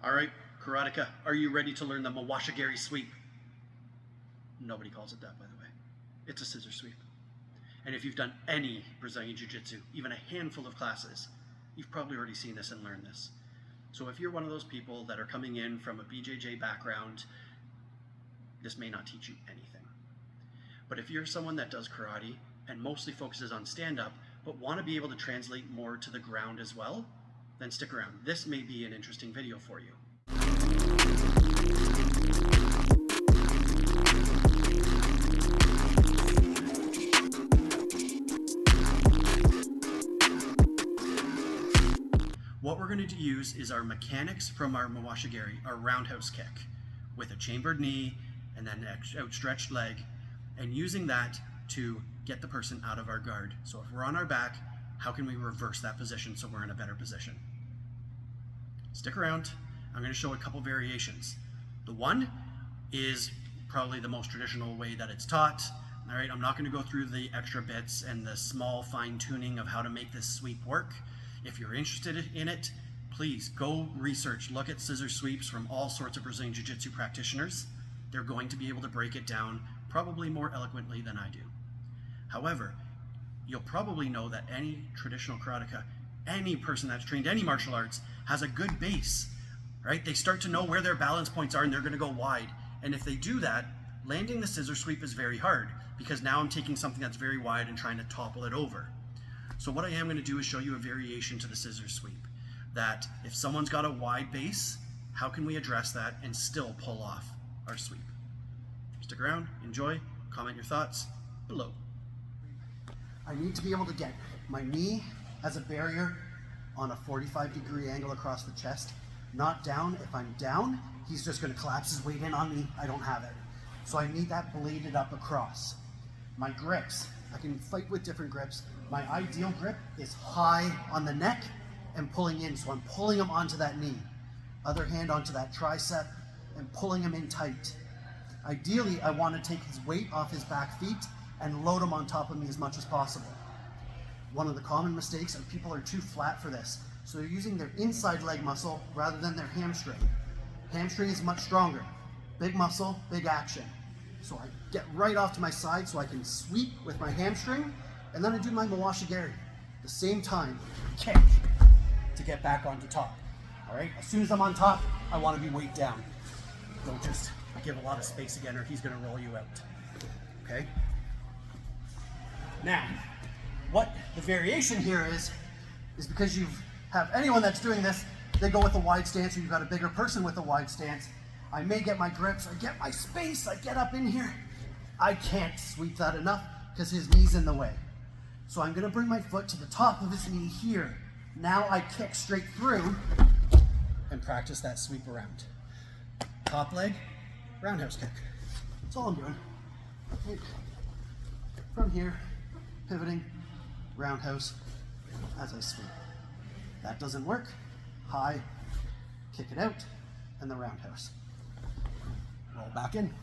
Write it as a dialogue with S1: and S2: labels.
S1: All right, karateka, are you ready to learn the Mawashigiri sweep? Nobody calls it that, by the way. It's a scissor sweep. And if you've done any Brazilian Jiu-Jitsu, even a handful of classes, you've probably already seen this and learned this. So if you're one of those people that are coming in from a BJJ background, this may not teach you anything. But if you're someone that does karate and mostly focuses on stand-up, but want to be able to translate more to the ground as well, then stick around. This may be an interesting video for you. What we're going to use is our mechanics from our Mawashigiri, our roundhouse kick, with a chambered knee and then an outstretched leg, and using that to get the person out of our guard. So if we're on our back, how can we reverse that position so we're in a better position? Stick around. I'm going to show a couple variations. The one is probably the most traditional way that it's taught. All right, I'm not going to go through the extra bits and the small fine tuning of how to make this sweep work. If you're interested in it, please go research, look at scissor sweeps from all sorts of Brazilian Jiu-Jitsu practitioners. They're going to be able to break it down probably more eloquently than I do. However, you'll probably know that any traditional karateka, any person that's trained any martial arts, has a good base, right? They start to know where their balance points are and they're going to go wide. And if they do that, landing the scissor sweep is very hard because now I'm taking something that's very wide and trying to topple it over. So what I am going to do is show you a variation to the scissor sweep, that if someone's got a wide base, how can we address that and still pull off our sweep? Stick around, enjoy, comment your thoughts below. I need to be able to get my knee as a barrier on a 45-degree angle across the chest, not down. If I'm down, he's just going to collapse his weight in on me. I don't have it. So I need that bladed up across. My grips, I can fight with different grips. My ideal grip is high on the neck and pulling in, so I'm pulling him onto that knee. Other hand onto that tricep and pulling him in tight. Ideally, I want to take his weight off his back feet and load him on top of me as much as possible. One of the common mistakes is people are too flat for this, so they're using their inside leg muscle rather than their hamstring. Hamstring is much stronger. Big muscle, big action. So I get right off to my side so I can sweep with my hamstring, and then I do my Mawashigiri. At the same time, kick to get back onto top. All right, as soon as I'm on top, I want to be weight down. Don't just give a lot of space again or he's going to roll you out. Okay? Now, what the variation here is because you have anyone that's doing this, they go with a wide stance, or you've got a bigger person with a wide stance. I may get my grips, I get my space, I get up in here. I can't sweep that enough because his knee's in the way. So I'm gonna bring my foot to the top of his knee here. Now I kick straight through and practice that sweep around. Top leg, roundhouse kick. That's all I'm doing. From here, pivoting, roundhouse as I sweep. That doesn't work. High, kick it out, and the roundhouse. Roll back in.